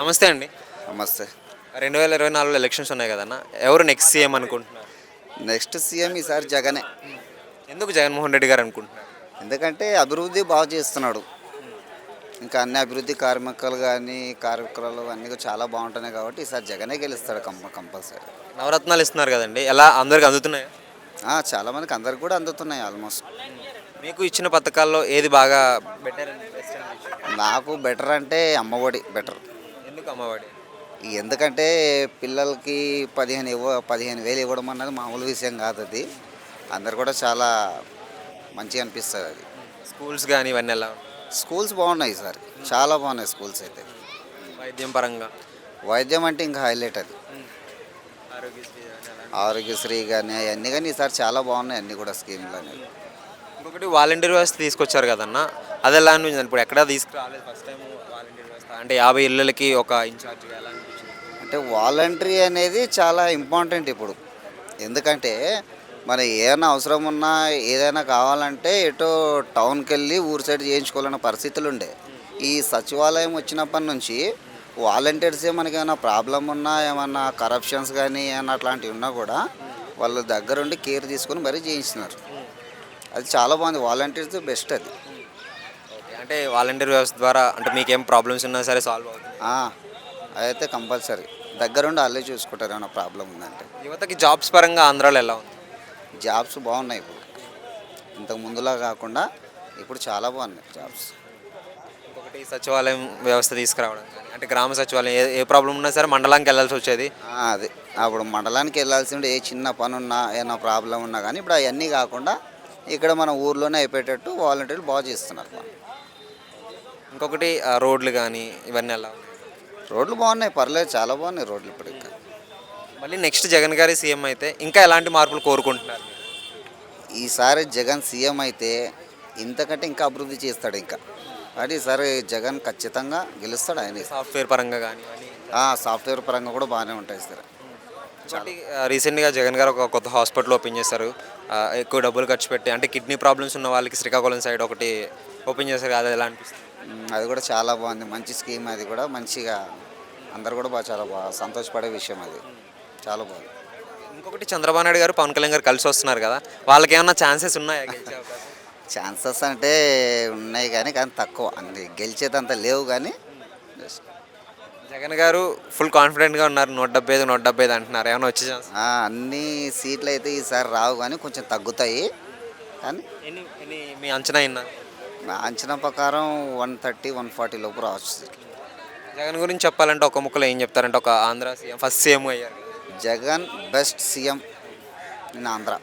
నమస్తే అండి. నమస్తే. 2024లో ఎలక్షన్స్ ఉన్నాయి కదన్న. ఎవరు నెక్స్ట్ సీఎం అనుకుంటున్నారు? నెక్స్ట్ సీఎం ఈసారి జగనే. ఎందుకు జగన్మోహన్ రెడ్డి గారు అనుకుంటున్నారు? ఎందుకంటే అభివృద్ధి బాగా చేస్తున్నాడు. ఇంకా అన్ని అభివృద్ధి కార్యక్రమాలు అన్నీ కూడా చాలా బాగుంటున్నాయి కాబట్టి ఈసారి జగనే గెలుస్తాడు కంపల్సరీ. నవరత్నాలు ఇస్తున్నారు కదండి. ఎలా అందరికి అందుతున్నాయా? చాలా మందికి అందరికి కూడా అందుతున్నాయి ఆల్మోస్ట్. మీకు ఇచ్చిన పథకాల్లో ఏది బాగా బెటర్ అండ్ బెస్ట్ అనిపించింది? నాకు బెటర్ అంటే అమ్మఒడి బెటర్. ఎందుకు అమ్మఒడి? ఎందుకంటే పిల్లలకి 15,000 ఇవ్వడం అన్నది మామూలు విషయం కాదు అది. అందరు కూడా చాలా మంచిగా అనిపిస్తుంది అది. స్కూల్స్ కానీ ఇవన్నీ ఎలా ఉన్నాయి? స్కూల్స్ బాగున్నాయి ఈసారి, చాలా బాగున్నాయి స్కూల్స్ అయితే. వైద్యం పరంగా వైద్యం అంటే ఇంకా హైలైట్ అది. ఆరోగ్యశ్రీ కానీ అలాంటి. ఆరోగ్యశ్రీ కానీ అవన్నీ కానీ ఈసారి చాలా బాగున్నాయి అన్నీ కూడా స్కీమ్లు అనేవి. ఇంకొకటి వాలంటీర్ వ్యవస్థ తీసుకొచ్చారు కదన్న. అది ఎలా అనిపించింది? ఇప్పుడు ఎక్కడా తీసుకురాలేదు ఫస్ట్ టైం వాలంటీర్ వ్యవస్థ. అంటే 50 ఇళ్ళకి ఒక ఇన్ఛార్జ్గా ఎలా అనిపించింది? అంటే వాలంటరీ అనేది చాలా ఇంపార్టెంట్ ఇప్పుడు. ఎందుకంటే మన ఏమైనా అవసరం ఉన్నా ఏదైనా కావాలంటే ఎటో టౌన్కి వెళ్ళి ఊరు సైడ్ చేయించుకోవాలన్న పరిస్థితులు ఉండే. ఈ సచివాలయం వచ్చినప్పటి నుంచి వాలంటీర్సే మనకి ఏమైనా ప్రాబ్లం ఉన్నా ఏమన్నా కరప్షన్స్ కానీ ఏమన్నా అట్లాంటివి ఉన్నా కూడా వాళ్ళు దగ్గరుండి కేర్ తీసుకొని మరీ చేయించినారు. అది చాలా బాగుంది. వాలంటీర్స్ బెస్ట్ అది. ఓకే. అంటే వాలంటీర్ వ్యవస్థ ద్వారా అంటే మీకేం ప్రాబ్లమ్స్ ఉన్నా సరే సాల్వ్ అవుతుంది. అదైతే కంపల్సరీ దగ్గరుండి వాళ్ళే చూసుకుంటారు ఏమైనా ప్రాబ్లం ఉందంటే. యువతకి జాబ్స్ పరంగా ఆంధ్రాలో ఎలా ఉంది? జాబ్స్ బాగున్నాయి ఇప్పుడు. ఇంతకు ముందులా కాకుండా ఇప్పుడు చాలా బాగున్నాయి జాబ్స్. ఇంకొకటి సచివాలయం వ్యవస్థ తీసుకురావడం కానీ అంటే గ్రామ సచివాలయం ఏ ప్రాబ్లం ఉన్నా సరే మండలానికి వెళ్ళాల్సి వచ్చేది. అదే అప్పుడు మండలానికి వెళ్ళాల్సి ఉండే ఏ చిన్న పని ఉన్నా ఏమైనా ప్రాబ్లం ఉన్నా కానీ ఇప్పుడు అవన్నీ కాకుండా ఇక్కడ మన ఊర్లోనే అయిపోయేటట్టు వాలంటీర్లు బాగా చేస్తున్నారు. ఇంకొకటి రోడ్లు కానీ ఇవన్నీ ఎలా ఉన్నాయి? రోడ్లు బాగున్నాయి, పర్లేదు, చాలా బాగున్నాయి రోడ్లు ఇప్పుడు. ఇంకా మళ్ళీ నెక్స్ట్ జగన్ గారి సీఎం అయితే ఇంకా ఎలాంటి మార్పులు కోరుకుంటున్నారు? ఈసారి జగన్ సీఎం అయితే ఇంతకంటే ఇంకా అభివృద్ధి చేస్తాడు ఇంకా. కాబట్టి ఈసారి జగన్ ఖచ్చితంగా గెలుస్తాడు ఆయన. సాఫ్ట్వేర్ పరంగా కానీ సాఫ్ట్వేర్ పరంగా కూడా బాగానే ఉంటాయి సార్. ఇంకోటి రీసెంట్గా జగన్ గారు ఒక కొత్త హాస్పిటల్ ఓపెన్ చేశారు. ఎక్కువ డబ్బులు ఖర్చు పెట్టి అంటే కిడ్నీ ప్రాబ్లమ్స్ ఉన్న వాళ్ళకి శ్రీకాకుళం సైడ్ ఒకటి ఓపెన్ చేశారు. అది ఎలా అనిపిస్తుంది? అది కూడా చాలా బాగుంది, మంచి స్కీమ్. అది కూడా మంచిగా అందరు కూడా చాలా బాగా సంతోషపడే విషయం అది. చాలా బాగుంది. ఇంకొకటి చంద్రబాబు నాయుడు గారు పవన్ కళ్యాణ్ గారు కలిసి వస్తున్నారు కదా, వాళ్ళకి ఏమన్నా ఛాన్సెస్ ఉన్నాయా గెలిచే అవకాశం? ఛాన్సెస్ అంటే ఉన్నాయి కానీ తక్కువ, అన్ని గెలిచేదంతా లేవు కానీ. జగన్ గారు ఫుల్ కాన్ఫిడెంట్గా ఉన్నారు. 175 అంటున్నారు. ఏమైనా వచ్చే ఛాన్స్? అన్ని సీట్లు అయితే ఈసారి రావు కానీ కొంచెం తగ్గుతాయి. కానీ మీ అంచనా అయినా? నా అంచనా ప్రకారం 130-140 లోపు రావచ్చు. జగన్ గురించి చెప్పాలంటే ఒక ముక్కలో ఏం చెప్తారంటే ఒక ఆంధ్ర సీఎం ఫస్ట్ సీఎం అయ్యారు. Jagan best CM in Andhra.